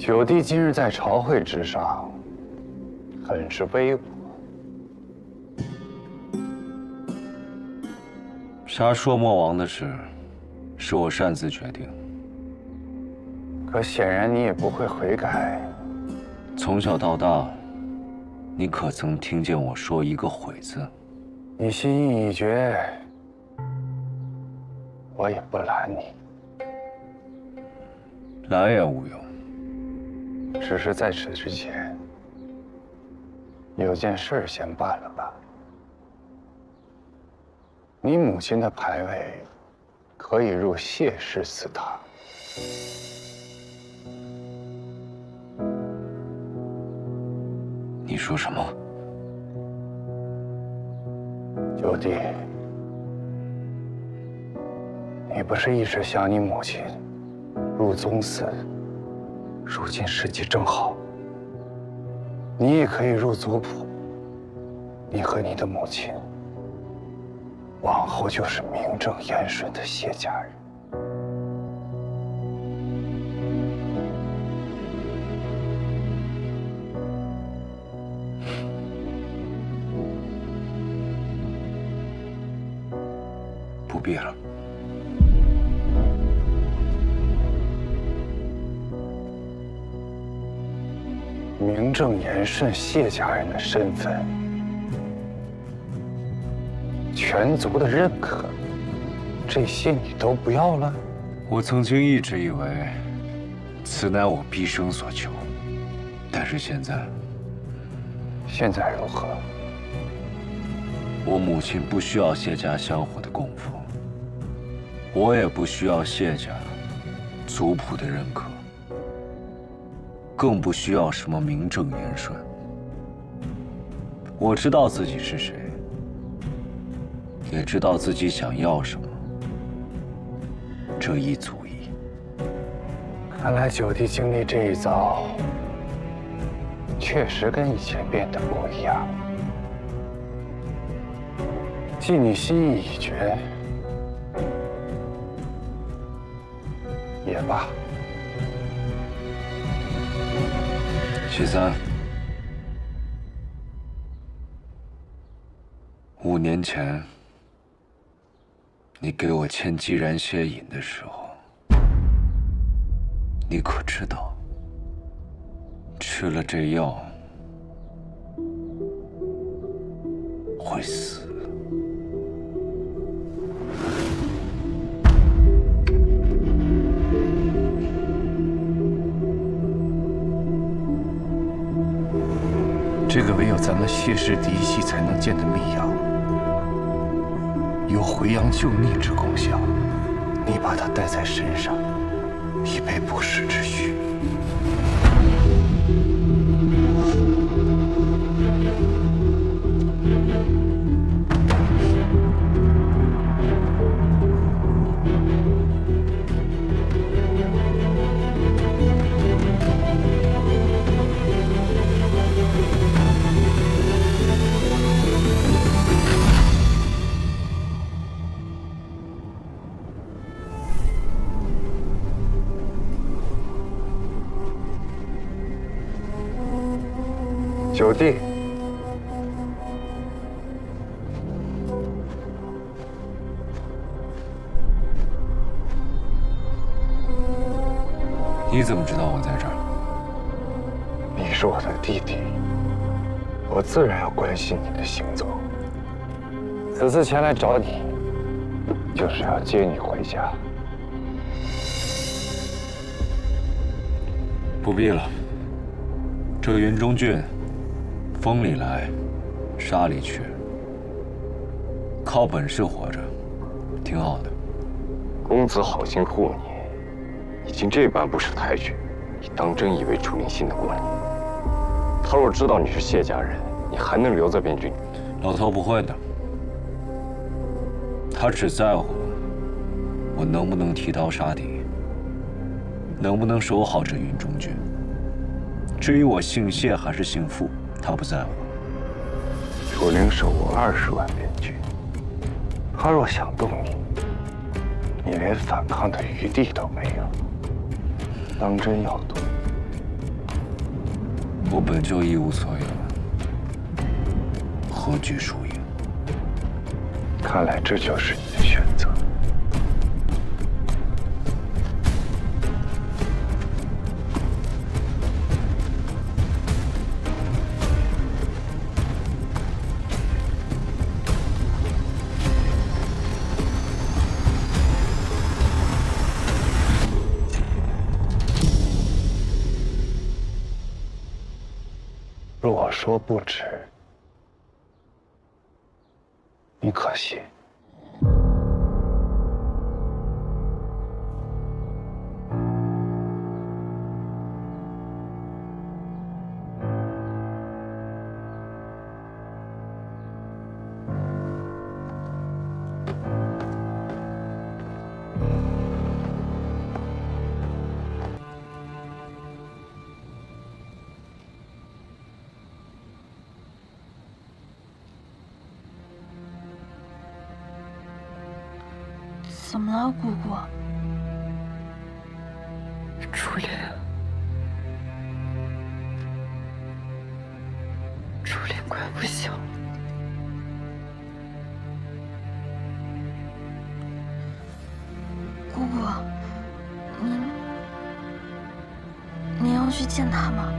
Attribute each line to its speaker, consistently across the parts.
Speaker 1: 九弟今日在朝会之上，很是威武。
Speaker 2: 杀朔漠王的事，是我擅自决定。
Speaker 1: 可显然你也不会悔改。
Speaker 2: 从小到大，你可曾听见我说一个悔字？
Speaker 1: 你心意已决，我也不拦你。
Speaker 2: 拦也无用。
Speaker 1: 只是在此之前，有件事儿先办了吧。你母亲的牌位可以入谢氏祠堂。
Speaker 2: 你说什么？
Speaker 1: 九弟，你不是一直想你母亲入宗祠？如今时机正好，你也可以入族谱。你和你的母亲，往后就是名正言顺的谢家人。
Speaker 2: 不必了。
Speaker 1: 名正言顺谢家人的身份，全族的认可，这些你都不要了？
Speaker 2: 我曾经一直以为，此乃我毕生所求，但是现在
Speaker 1: 如何？
Speaker 2: 我母亲不需要谢家香火的供奉，我也不需要谢家族谱的认可，更不需要什么名正言顺。我知道自己是谁，也知道自己想要什么，这一足矣。
Speaker 1: 看来九弟经历这一遭，确实跟以前变得不一样。既你心意已决，也罢。
Speaker 2: 许三，5年前你给我签继然血饮的时候，你可知道吃了这药会死？
Speaker 1: 这个唯有咱们谢氏嫡系才能见的秘药，有回阳救逆之功效。你把它带在身上，以备不时之需。九弟，
Speaker 2: 你怎么知道我在这儿？
Speaker 1: 你是我的弟弟，我自然要关心你的行踪。此次前来找你，就是要接你回家。
Speaker 2: 不必了。这个云中郡，风里来，沙里去，靠本事活着，挺好的。
Speaker 3: 公子好心护你，已经这般不识抬举，你当真以为楚灵信得过你？他若知道你是谢家人，你还能留在边郡？
Speaker 2: 老头不会的，他只在乎我能不能提刀杀敌，能不能守好这云中郡。至于我姓谢还是姓傅，他不在乎。
Speaker 1: 楚灵手握20万联军，他若想动你，你连反抗的余地都没有。当真要动，
Speaker 2: 我本就一无所有，何惧输赢？
Speaker 1: 看来这就是你的选择。若说不止，你可信？
Speaker 4: 怎么了，姑姑？
Speaker 5: 初恋，初恋快不行了。
Speaker 4: 姑姑，您要去见他吗？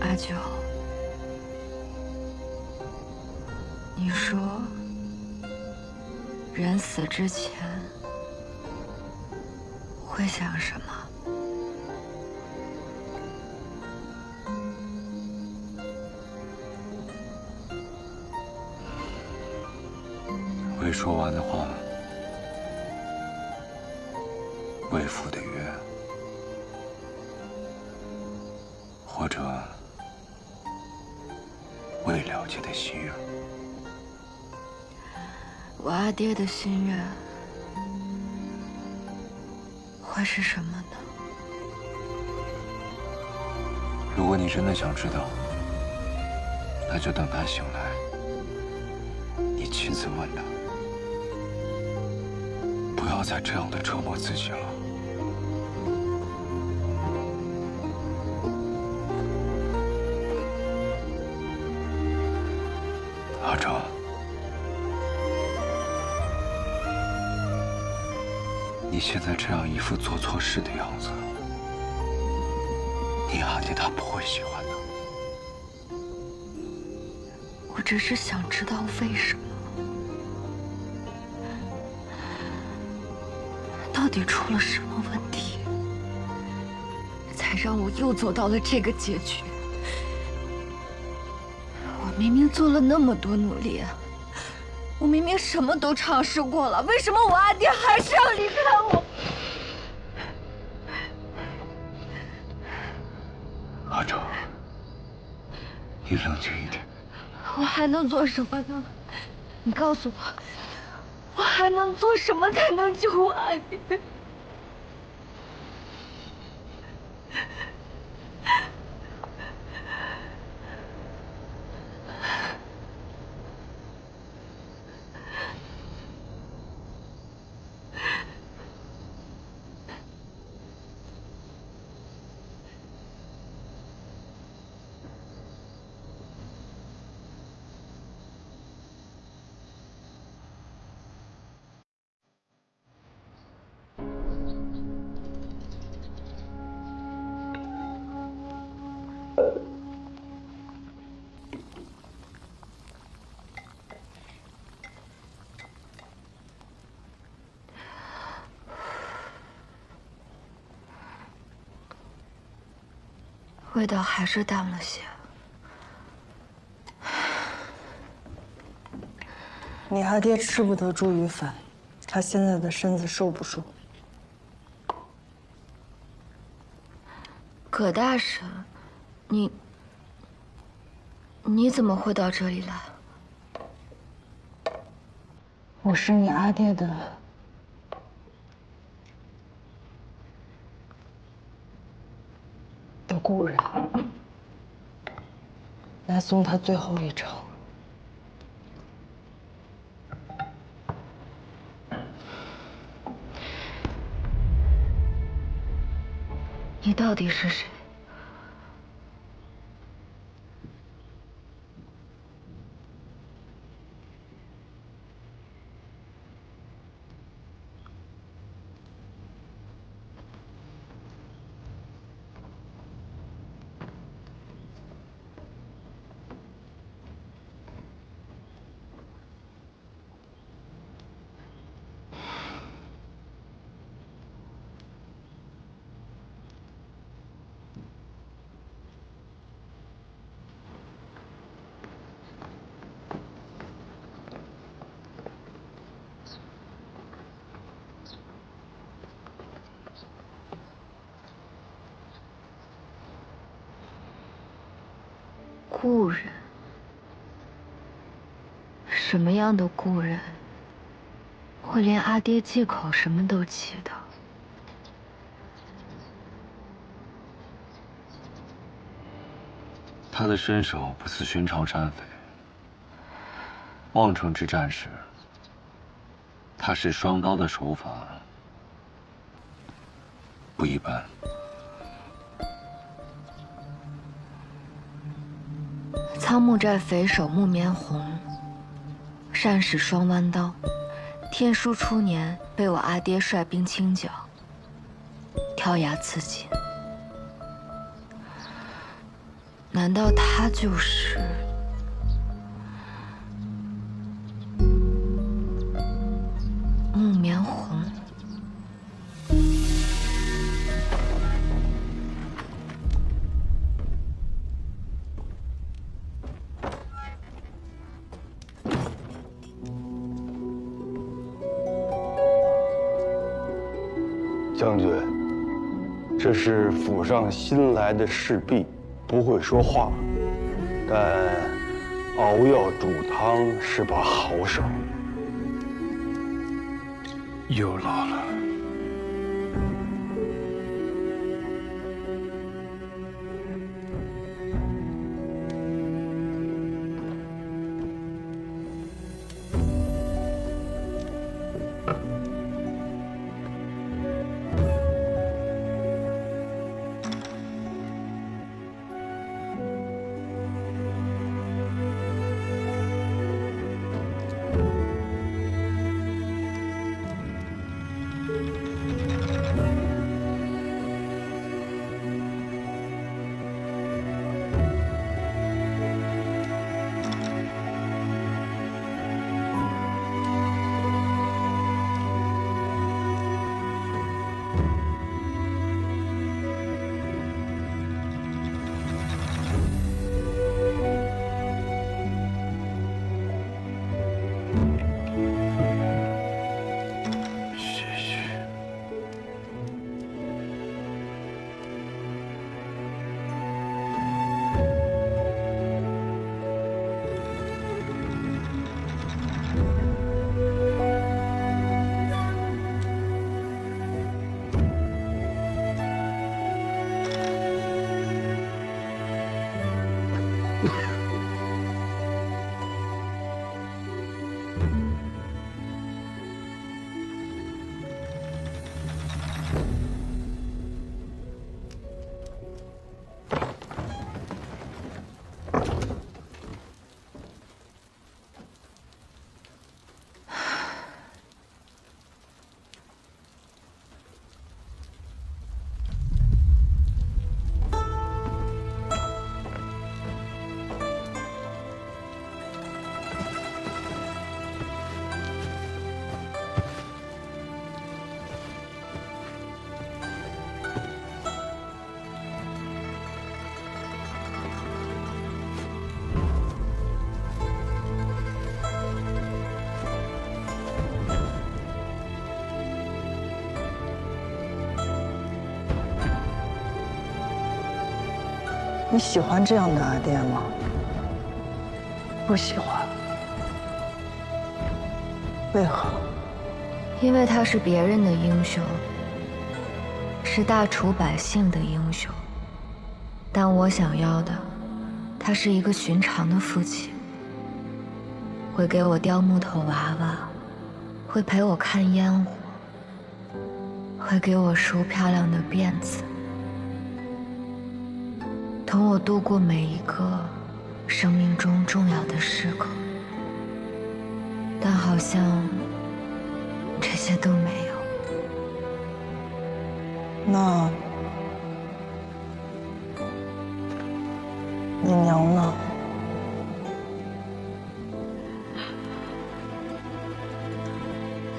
Speaker 5: 阿九，你说人死之前会想什么？
Speaker 2: 未说完的话，未赴的约，或者未了结的心愿。
Speaker 5: 我阿爹的心愿会是什么呢？
Speaker 2: 如果你真的想知道，那就等他醒来，你亲自问他。不要再这样的折磨自己了。阿正，你现在这样一副做错事的样子，你阿爹他不会喜欢的。
Speaker 5: 我只是想知道为什么，到底出了什么问题，才让我又走到了这个结局？我明明做了那么多努力，我明明什么都尝试过了，为什么我阿爹还是要离开我？
Speaker 2: 阿正，你冷静一点。
Speaker 5: 我还能做什么呢？你告诉我，我还能做什么才能救我阿爹？味道还是淡了些。
Speaker 6: 你阿爹吃不得猪鱼饭，他现在的身子受不住。
Speaker 5: 葛大婶，你怎么会到这里来？
Speaker 6: 我是你阿爹的故人，来送他最后一程。
Speaker 5: 你到底是谁？故人？什么样的故人会连阿爹借口什么都记得？
Speaker 2: 他的身手不似寻常山匪。望城之战时，他使双刀的手法不一般。
Speaker 5: 苍木寨匪首木棉红，善使双弯刀。天书初年被我阿爹率兵清剿，挑牙刺锦。难道他就是木棉红？
Speaker 1: 将军，这是府上新来的侍婢，不会说话，但熬药煮汤是把好手。
Speaker 7: 又老了。
Speaker 6: 你喜欢这样的阿爹吗？
Speaker 1: 不喜欢。
Speaker 6: 为何？
Speaker 5: 因为他是别人的英雄，是大楚百姓的英雄。但我想要的，他是一个寻常的父亲，会给我雕木头娃娃，会陪我看烟火，会给我梳漂亮的辫子，同我度过每一个生命中重要的时刻。但好像这些都没有。
Speaker 6: 那你娘呢？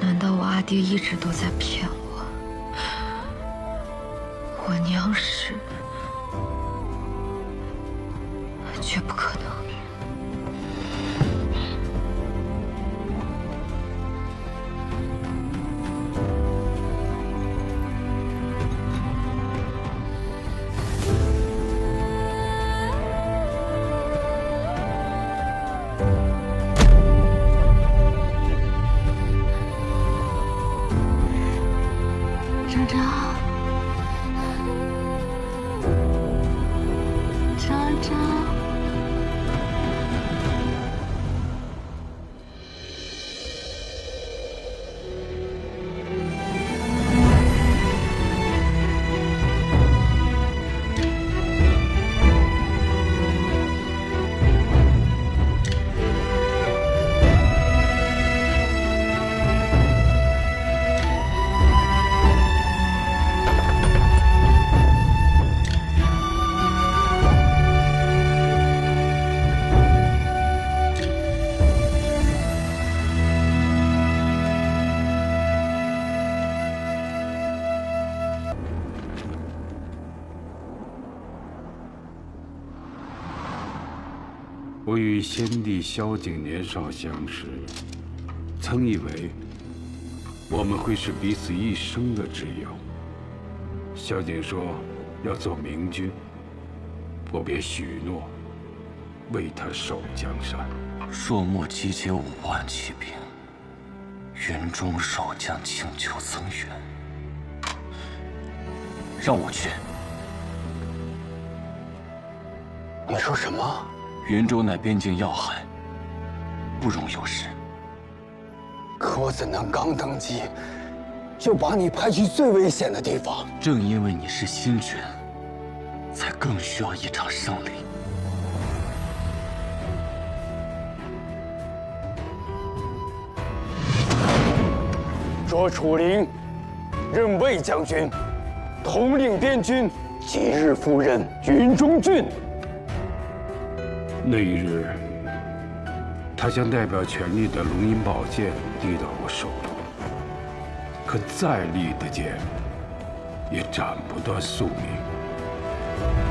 Speaker 5: 难道我阿爹一直都在骗我？我娘是，绝不可能。
Speaker 4: 张张，张张，
Speaker 7: 我与先帝萧景年少相识，曾以为我们会是彼此一生的挚友。萧景说要做明君，我便许诺为他守江山。
Speaker 2: 朔漠集结5万骑兵，云中守将请求增援，让我去。
Speaker 1: 你说什么？
Speaker 2: 云州乃边境要害，不容有失。
Speaker 1: 可我怎能刚登基，就把你派去最危险的地方？
Speaker 2: 正因为你是新君，才更需要一场胜利。
Speaker 1: 卓楚灵任魏将军，统领边军，即日赴任云中郡。
Speaker 7: 那一日，他将代表权力的龙吟宝剑递到我手中，可再利的剑，也斩不断宿命。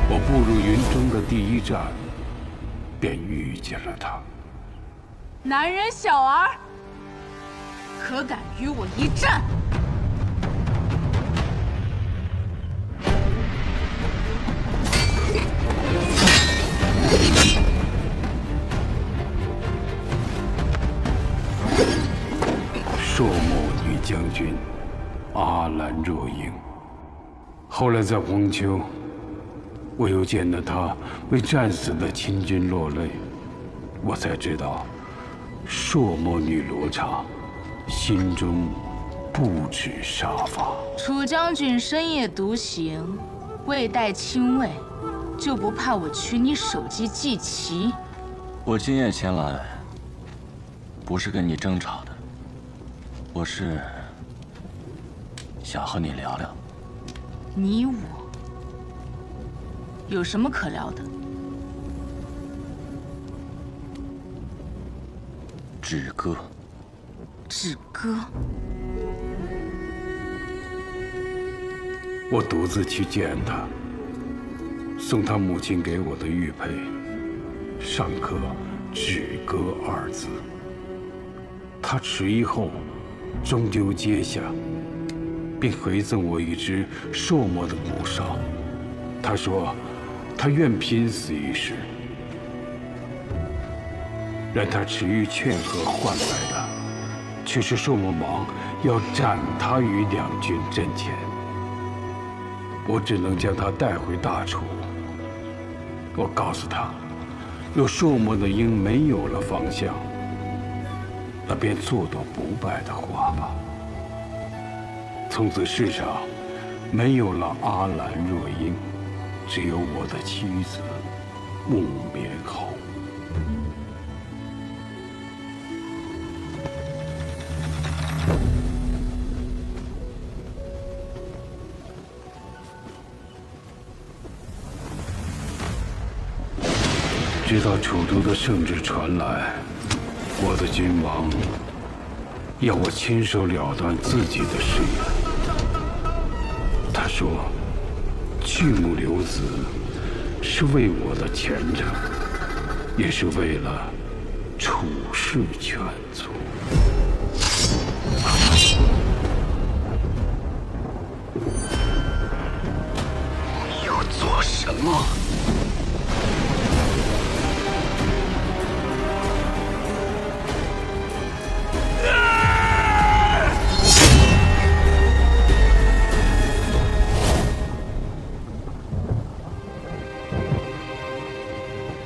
Speaker 7: 我步入云中的第一站，便遇见了他。
Speaker 8: 男人小儿，可敢与我一战？
Speaker 7: 朔漠女将军阿兰若英。后来在荒丘，我又见了她为战死的亲军落泪，我才知道，朔漠女罗刹心中不止杀伐。
Speaker 8: 楚将军深夜独行，未带亲卫，就不怕我取你首级祭旗？
Speaker 2: 我今夜前来，不是跟你争吵的，我是想和你聊聊。
Speaker 8: 你我有什么可聊的？
Speaker 2: 止歌。
Speaker 8: 止歌。
Speaker 7: 我独自去见他，送他母亲给我的玉佩，上刻“止歌”2字。他迟疑后，终究接下，并回赠我一只朔漠的鼓哨。他说，他愿拼死一试。然他迟于劝和换来的，却是寿魔王要斩他于两军阵前。我只能将他带回大楚。我告诉他，若寿魔的鹰没有了方向，那便做到不败的话吧。从此世上没有了阿兰若英，只有我的妻子木棉侯。直到楚都的圣旨传来，我的君王要我亲手了断自己的誓言。他说，去母留子是为我的前程，也是为了楚氏全族。
Speaker 2: 你要做什么？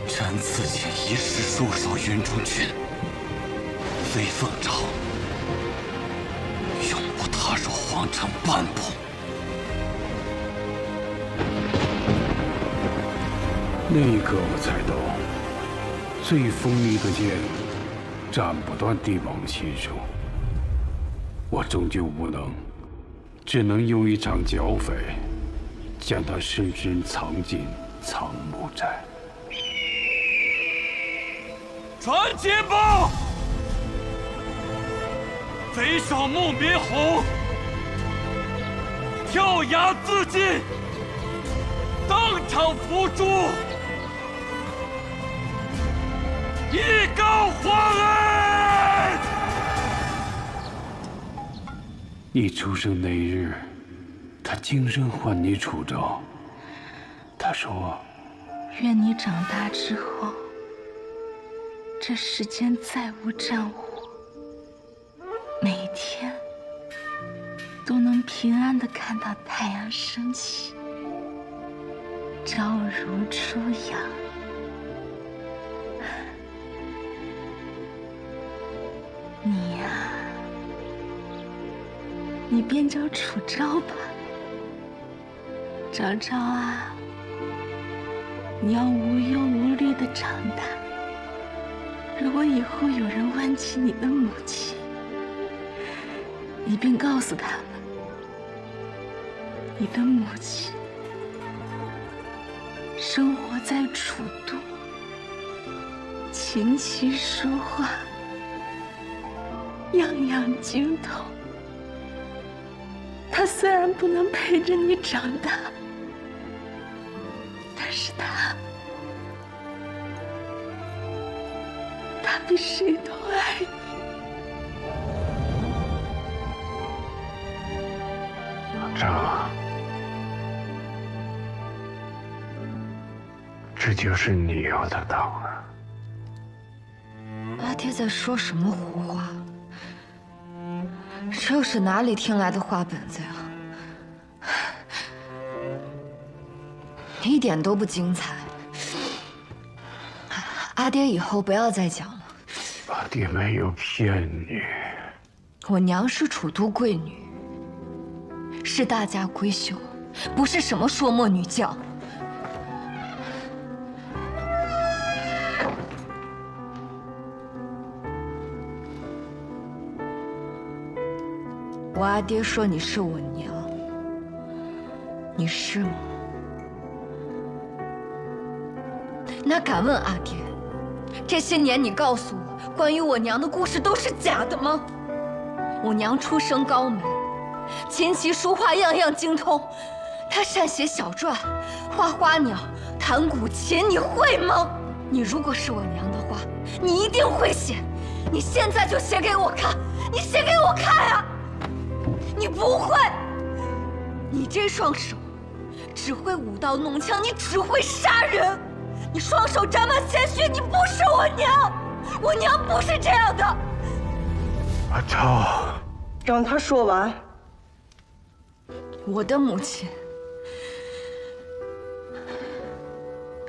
Speaker 2: 朕自尽一事入手云中军，非奉诏，永不踏入皇城半步。
Speaker 7: 那一刻，我猜到，最锋利的剑斩不断帝王心手。我终究无能，只能用一场剿匪，将他深深藏进藏木寨。
Speaker 9: 传捷报！贼首木棉侯跳崖自尽，当场伏诛，以告皇恩。
Speaker 7: 你出生那日，他精神唤你楚州。他说：“
Speaker 8: 愿你长大之后，这世间再无战火，每天都能平安地看到太阳升起，朝如初阳。”你呀，你便叫楚昭吧。昭昭啊，你要无忧无虑地长大。如果以后有人问起你的母亲，你便告诉他们，你的母亲生活在楚都，琴棋书画样样精通。她虽然不能陪着你长大，但是她比谁都爱你。
Speaker 7: 这就是你要的当啊！
Speaker 5: 阿爹在说什么胡话？这又是哪里听来的话本子呀？一点都不精彩。阿爹以后不要再讲了。
Speaker 7: 阿爹没有骗你。
Speaker 5: 我娘是楚都贵女，是大家闺秀，不是什么说墨女将。我阿爹说你是我娘，你是吗？那敢问阿爹，这些年你告诉我关于我娘的故事都是假的吗？我娘出身高门，琴棋书画样样精通，她善写小篆，画花鸟，弹古琴，你会吗？你如果是我娘的话，你一定会写，你现在就写给我看，你写给我看啊！你不会，你这双手只会舞刀弄枪，你只会杀人。你双手沾满鲜血，你不是我娘，我娘不是这样的。
Speaker 1: 阿超，
Speaker 6: 让他说完。
Speaker 5: 我的母亲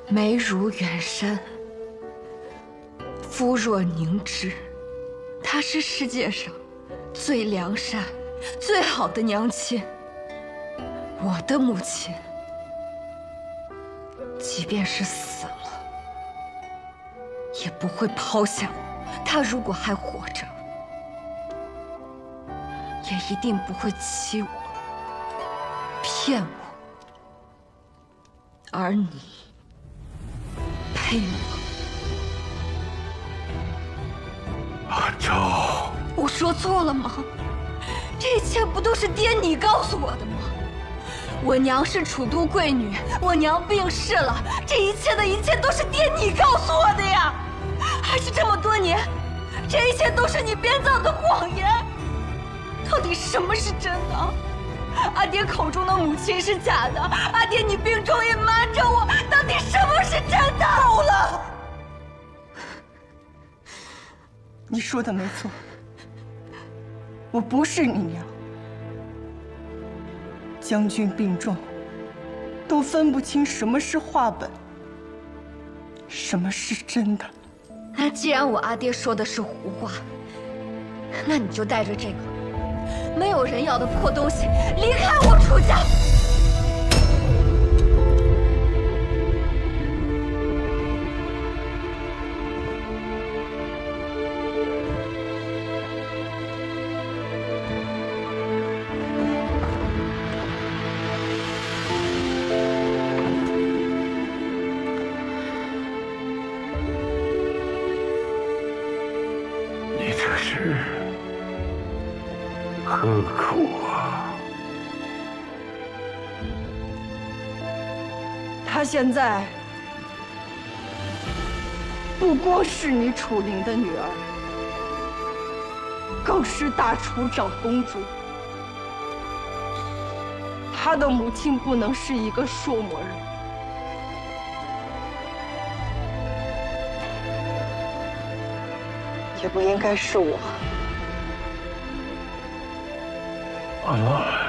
Speaker 5: 眉如远山，肤若凝脂，她是世界上最良善、最好的娘亲。我的母亲，即便是死了，也不会抛下我。她如果还活着，也一定不会欺我、骗我。而你，配我？
Speaker 1: 阿超，
Speaker 5: 我说错了吗？这一切不都是爹你告诉我的吗？我娘是楚都贵女，我娘病逝了，这一切的一切都是爹你告诉我的呀！还是这么多年，这一切都是你编造的谎言？到底什么是真的？阿爹口中的母亲是假的，阿爹你病中也瞒着我，到底什么是真的？够了！
Speaker 6: 你说的没错，我不是你娘。将军病重，都分不清什么是话本，什么是真的。
Speaker 5: 那既然我阿爹说的是胡话，那你就带着这个没有人要的破东西离开我楚家。
Speaker 7: 你这是何苦啊？
Speaker 6: 她现在不光是你楚灵的女儿，更是大楚长公主。她的母亲不能是一个硕魔人。也不应该是我。
Speaker 7: 阿兰，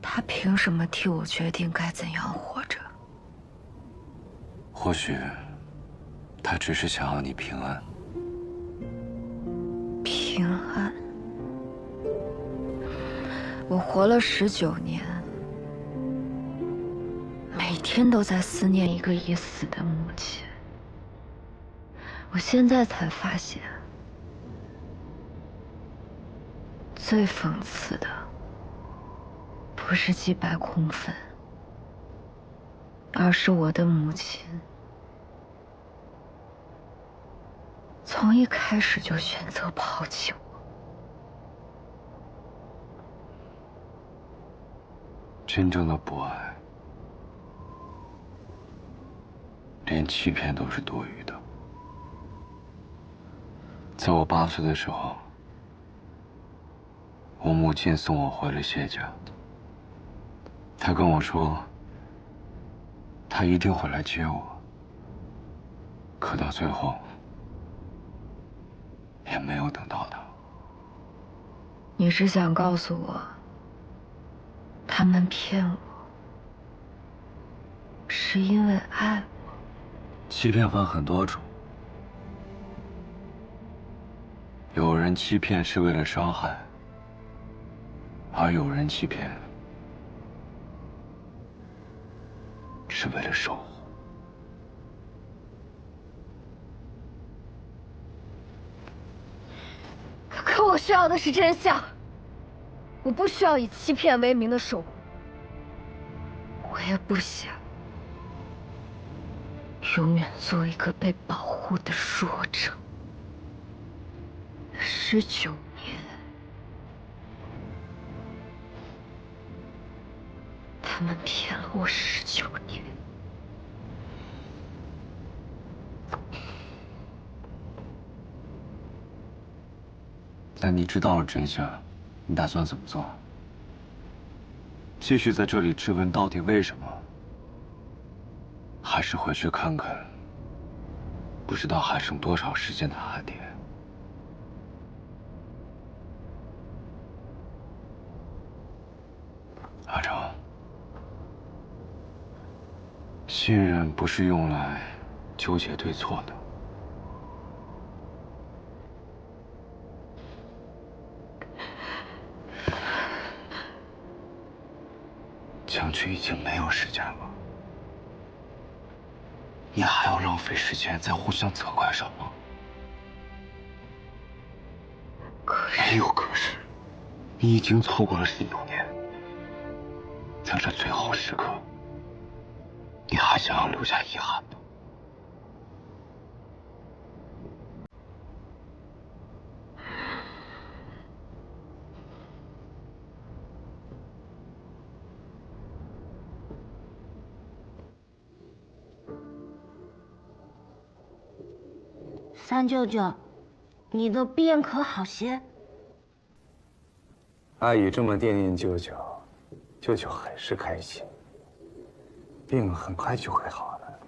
Speaker 5: 他凭什么替我决定该怎样活着？
Speaker 2: 或许，他只是想要你平安。
Speaker 5: 平安。我活了19年，每天都在思念一个已死的母亲。我现在才发现，最讽刺的不是祭拜空坟，而是我的母亲从一开始就选择抛弃我。
Speaker 2: 真正的博爱，连欺骗都是多余的。在我8岁的时候，我母亲送我回了谢家。她跟我说，她一定会来接我。可到最后，也没有等到她。
Speaker 5: 你是想告诉我，他们骗我，是因为爱我，
Speaker 2: 欺骗分很多种，有人欺骗是为了伤害，而有人欺骗是为了守护。
Speaker 5: 可我需要的是真相，我不需要以欺骗为名的守护，我也不想永远做一个被保护的弱者。19年，他们骗了我19年。
Speaker 2: 但你知道了真相，你打算怎么做？继续在这里质问到底为什么？还是回去看看不知道还剩多少时间的阿爹？阿成，信任不是用来纠结对错的。将军已经没有时间了，你还要浪费时间在互相责怪上吗？没有可是，你已经错过了19年，在这最后时刻，你还想要留下遗憾吗？
Speaker 10: 三舅舅，你的病可好些？
Speaker 1: 阿姨这么惦念舅舅，舅舅很是开心。病很快就会好的。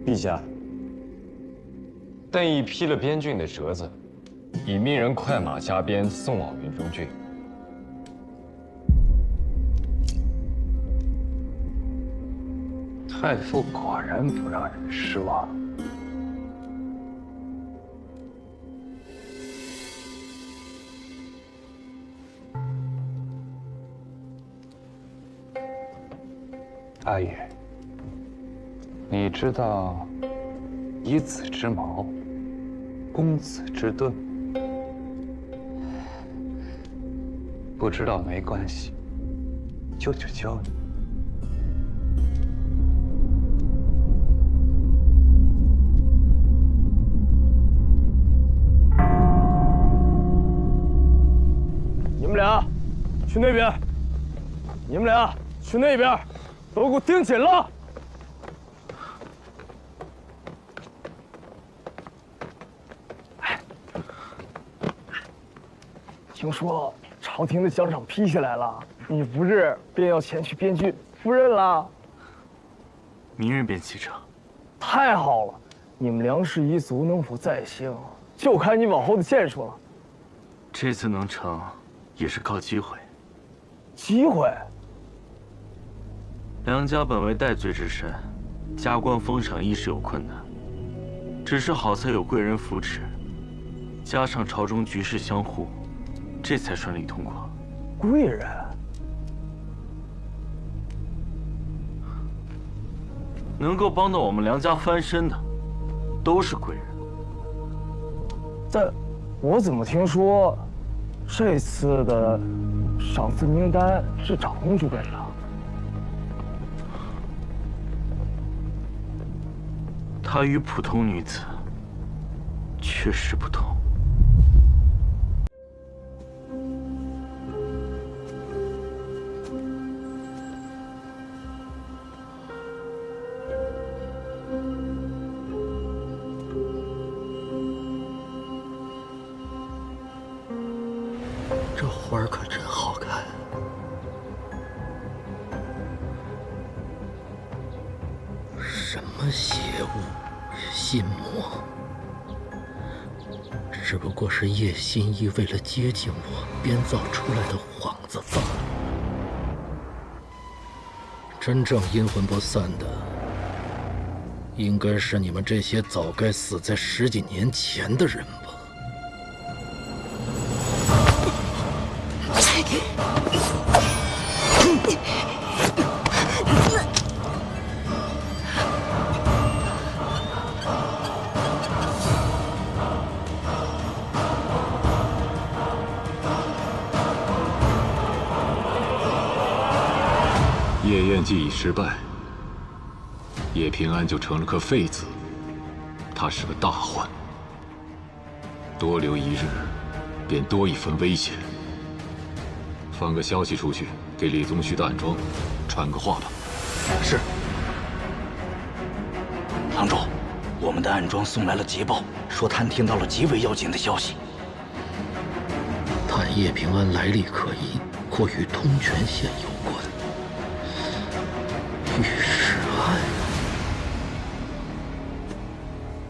Speaker 3: 陛下，邓毅批了边郡的折子，已命人快马加鞭送往云中郡。
Speaker 1: 太傅果然不让人失望。阿爷，你知道以子之矛攻子之盾？不知道没关系，舅舅教你。
Speaker 9: 你们俩去那边，你们俩去那边，都给我盯紧了！听说朝廷的奖赏批下来了，你不日便要前去边郡赴任了。
Speaker 11: 明日便启程。
Speaker 9: 太好了，你们梁氏一族能否再兴，就看你往后的建树了。
Speaker 11: 这次能成，也是靠机会。
Speaker 9: 机会？
Speaker 11: 梁家本为戴罪之身，加官封赏亦是有困难。只是好在有贵人扶持，加上朝中局势相护，这才顺利通过。
Speaker 9: 贵人？
Speaker 11: 能够帮到我们梁家翻身的，都是贵人。
Speaker 9: 但我怎么听说，这次的赏赐名单是长公主给的？
Speaker 11: 她与普通女子确实不同。
Speaker 12: 这花儿可真好看。什么邪物、心魔，只不过是叶心意为了接近我编造出来的幌子罢了。真正阴魂不散的，应该是你们这些早该死在10几年前的人吧？
Speaker 13: 夜宴既已失败，叶平安就成了个废子。他是个大患，多留1日，便多一分危险。放个消息出去，给李宗旭的暗桩传个话吧。
Speaker 1: 是。堂主，我们的暗桩送来了捷报，说探听到了极为要紧的消息。
Speaker 12: 探叶平安来历可疑，或与通泉县有关。御史案，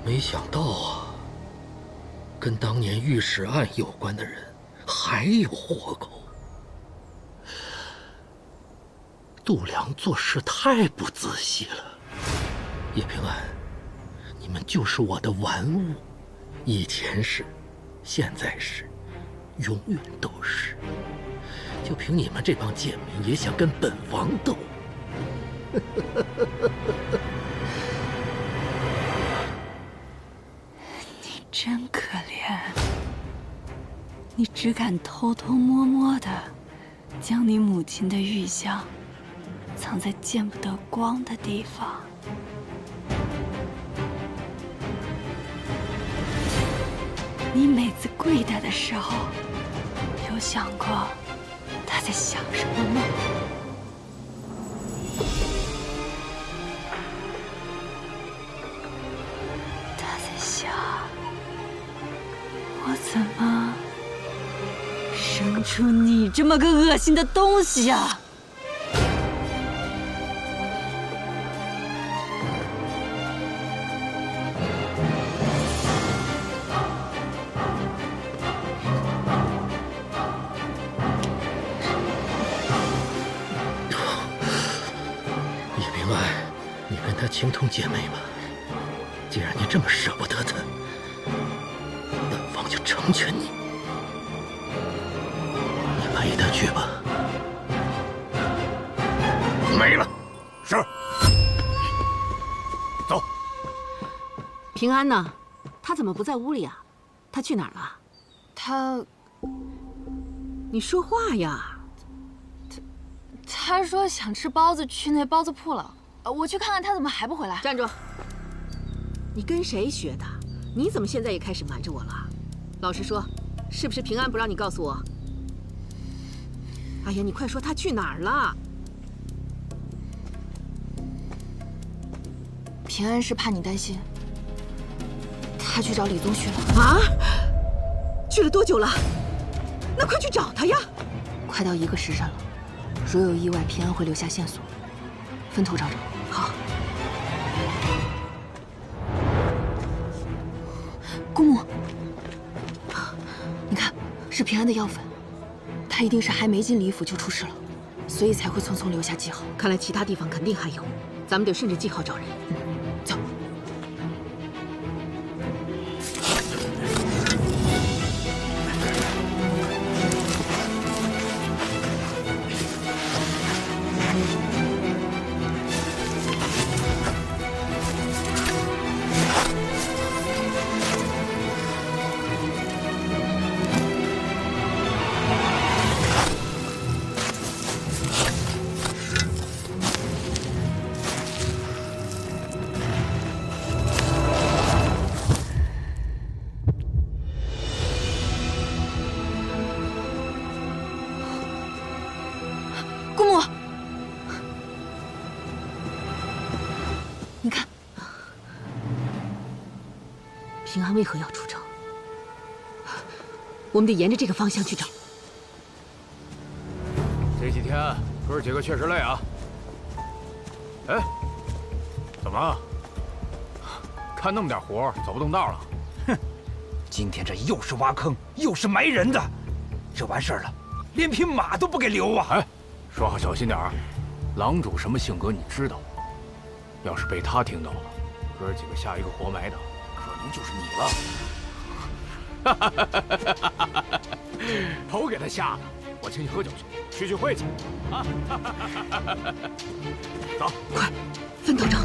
Speaker 12: 没想到啊，跟当年御史案有关的人还有活口。度量做事太不仔细了。叶平安，你们就是我的玩物，以前是，现在是，永远都是。就凭你们这帮贱民，也想跟本王斗？
Speaker 8: 你真可怜，你只敢偷偷摸摸的将你母亲的玉像藏在见不得光的地方。你每次跪拜的时候，有想过他在想什么吗？他在想，我怎么生出你这么个恶心的东西呀？
Speaker 12: 情同姐妹吧，既然你这么舍不得她，本王就成全你。你陪她去吧。
Speaker 14: 没了。是。走。
Speaker 15: 平安呢？他怎么不在屋里啊？他去哪儿了？
Speaker 16: 他……
Speaker 15: 你说话呀！
Speaker 16: 他说想吃包子，去那包子铺了。我去看看他怎么还不回来。
Speaker 15: 站住！你跟谁学的？你怎么现在也开始瞒着我了？老实说，是不是平安不让你告诉我？哎呀，你快说他去哪儿了？
Speaker 16: 平安是怕你担心，他去找李宗旭了。
Speaker 15: 啊？去了多久了？那快去找他呀！
Speaker 16: 快到1个时辰了，如有意外，平安会留下线索，分头找找。好。姑母，你看，是平安的药粉，他一定是还没进李府就出事了，所以才会匆匆留下记号。
Speaker 15: 看来其他地方肯定还有，咱们得顺着记号找人。
Speaker 16: 走。你看，
Speaker 15: 平安为何要出征？我们得沿着这个方向去找。
Speaker 14: 这几天哥儿几个确实累啊。哎，怎么？看那么点活，走不动道了？
Speaker 17: 哼，今天这又是挖坑，又是埋人的，这完事儿了，连匹马都不给留啊！
Speaker 14: 哎，说话小心点儿。郎主什么性格你知道？要是被他听到了，哥几个下一个活埋的，可能就是你了。头给他吓的，我请你喝酒去，聚会去。啊！走，
Speaker 15: 快，分头找。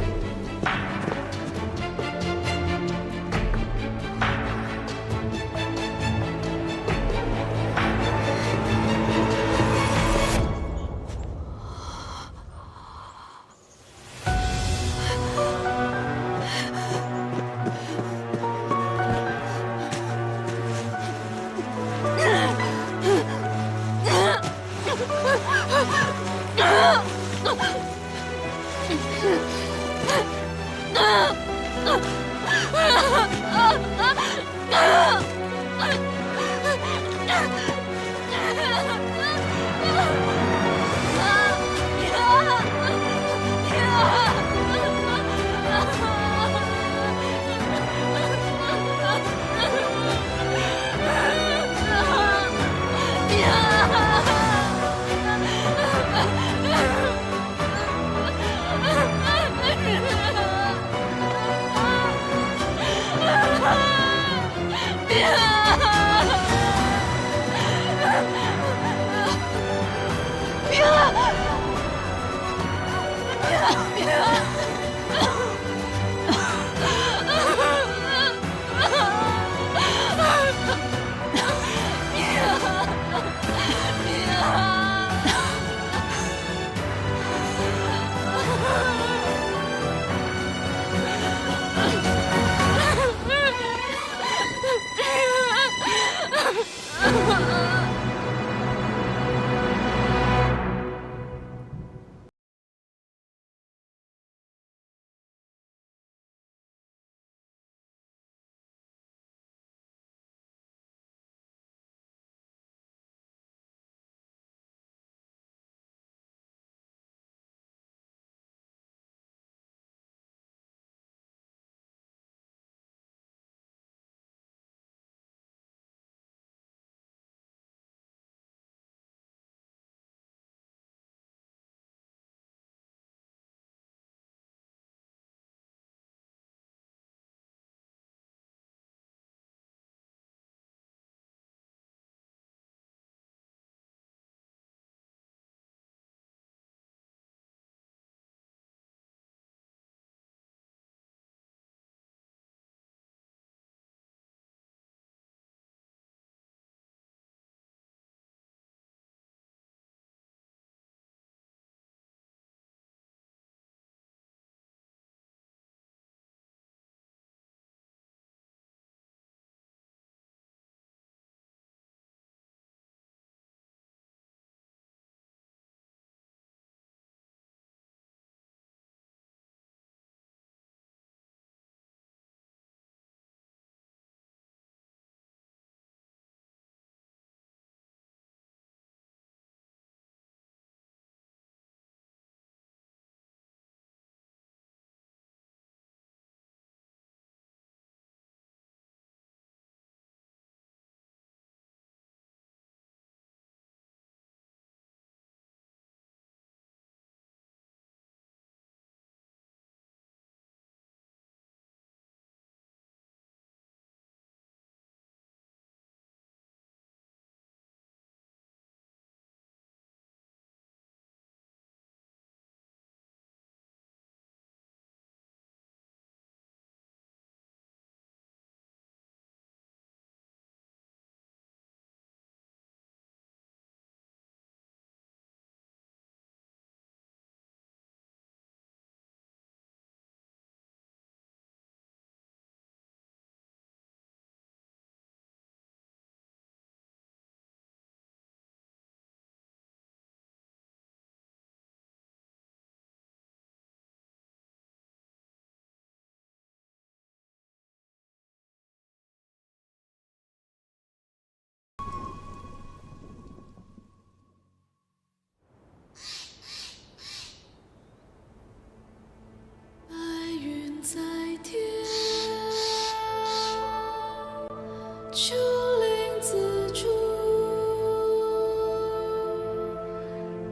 Speaker 18: 竹林自主，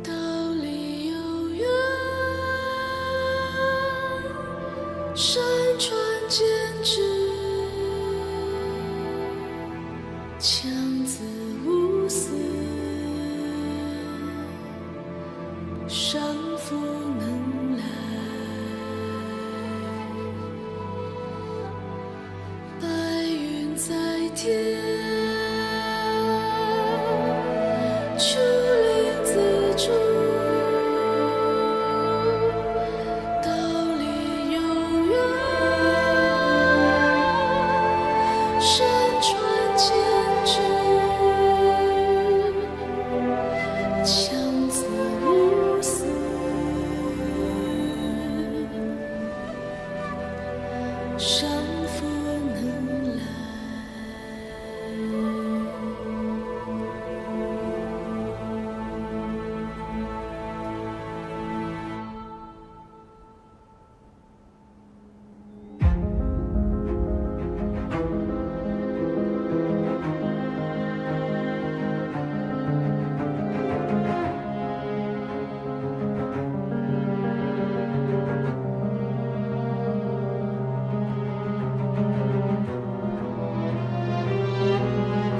Speaker 18: 道理有缘。天，竹林自主，道理悠远，山川千尺，强子无私，上佛能来。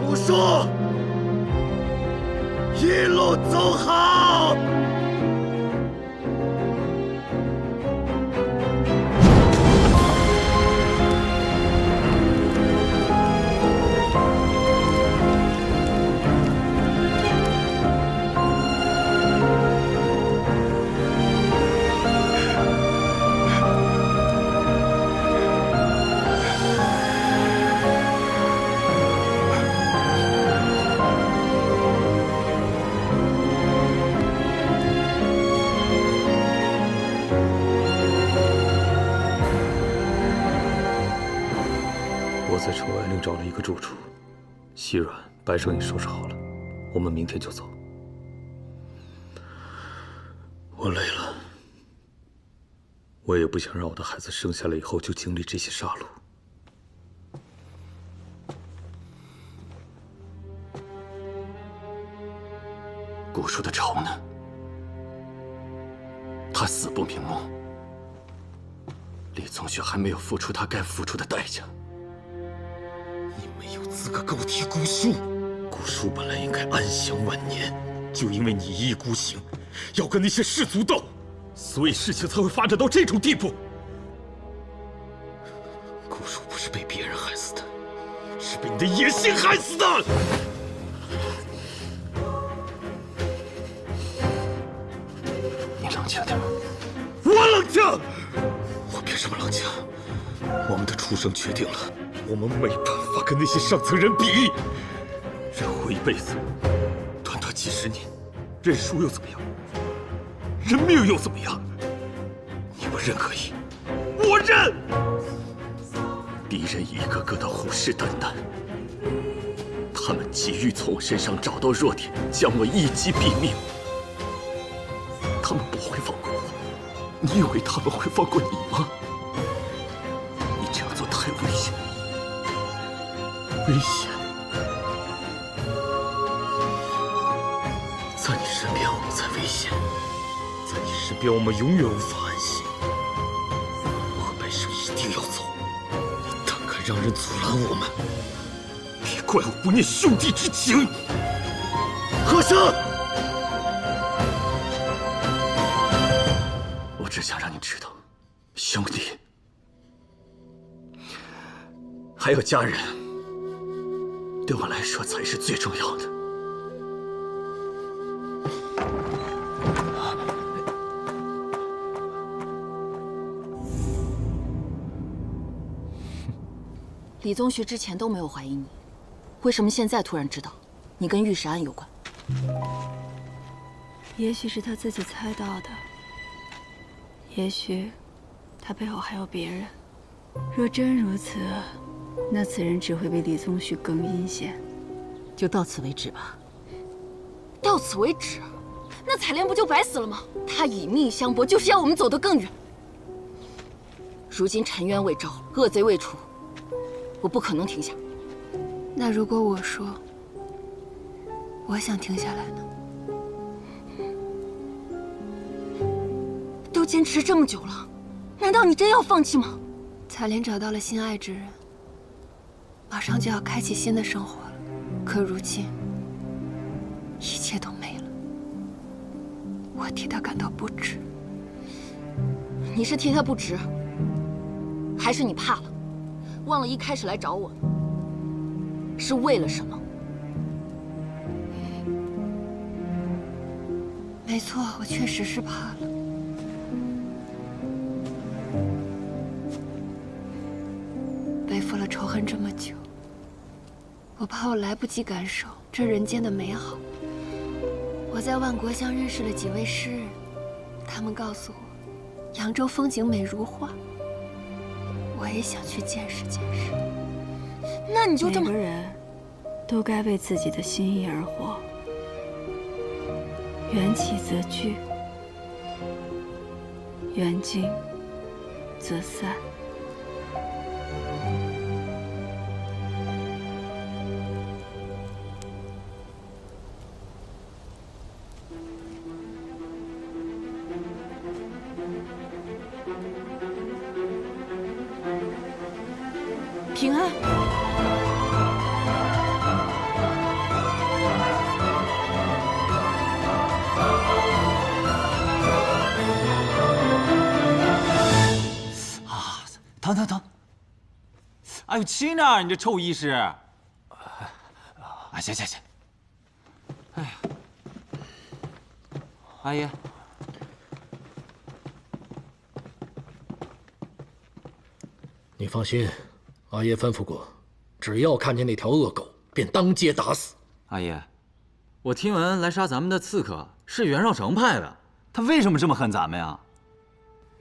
Speaker 12: 古树，一路走好。
Speaker 19: 我在城外另找了一个住处，西软、白胜也收拾好了，我们明天就走。我累了，我也不想让我的孩子生下来以后就经历这些杀戮。
Speaker 13: 古树的仇呢？他死不瞑目，李宗旭还没有付出他该付出的代价。
Speaker 12: 你没有资格高提古树。古树本来应该安享晚年，就因为你一意孤行，要跟那些士族斗，所以事情才会发展到这种地步。古树不是被别人害死的，是被你的野心害死的。
Speaker 13: 你冷静点。
Speaker 12: 我冷静。我凭什么冷静？我们的出生决定了，我们没办法跟那些上层人比。人活一辈子，短短几十年，认输又怎么样？认命又怎么样？你不认可以，我认。敌人一个个的虎视眈眈，他们急于从我身上找到弱点，将我一击毙命。他们不会放过我，你以为他们会放过你吗？你这样做太危险，危险！在你身边我们才危险，在你身边我们永远无法安心。我和白胜一定要走，你胆敢让人阻拦我们，别怪我不念兄弟之情。和生。我只想让你知道，兄弟，还有家人，对我来说才是最重要的。
Speaker 15: 李宗旭之前都没有怀疑你，为什么现在突然知道你跟玉石案有关？
Speaker 8: 也许是他自己猜到的，也许他背后还有别人。若真如此，那此人只会比李宗旭更阴险。
Speaker 15: 就到此为止吧。到此为止？那采莲不就白死了吗？他以命相搏，就是要我们走得更远。如今沉冤未招，恶贼未除，我不可能停下。
Speaker 8: 那如果我说我想停下来呢？
Speaker 15: 都坚持这么久了，难道你真要放弃吗？
Speaker 8: 采莲找到了心爱之人，马上就要开启新的生活了。可如今，一切都没了，我替他感到不值。
Speaker 15: 你是替他不值，还是你怕了，忘了一开始来找我？是为了什么？
Speaker 5: 没错，我确实是怕了。背负了仇恨这么久，我怕我来不及感受这人间的美好。我在万国乡认识了几位诗人，他们告诉我，扬州风景美如画。我也想去见识见识。
Speaker 15: 那你就这么……
Speaker 4: 每个人都该为自己的心意而活。缘起则聚，缘尽则散。
Speaker 15: 平安。
Speaker 20: 疼！哎呦，轻点儿，你这臭医师！啊，行。哎呀，阿姨，
Speaker 12: 你放心，阿爷吩咐过，只要看见那条恶狗，便当街打死。
Speaker 20: 阿姨，我听闻来杀咱们的刺客是袁绍成派的，他为什么这么恨咱们呀？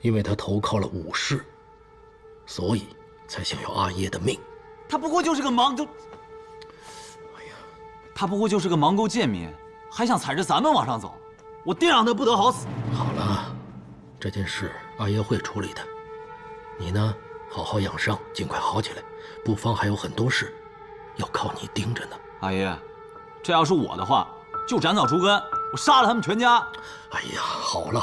Speaker 12: 因为他投靠了武士。所以才想要阿耶的命。
Speaker 20: 他不过就是个盲沟贱民，还想踩着咱们往上走，我定让他不得好死。
Speaker 12: 好了，这件事阿耶会处理的。你呢，好好养伤，尽快好起来。布方还有很多事，要靠你盯着呢。
Speaker 20: 阿爷，这要是我的话，就斩草除根，我杀了他们全家。
Speaker 12: 哎呀，好了，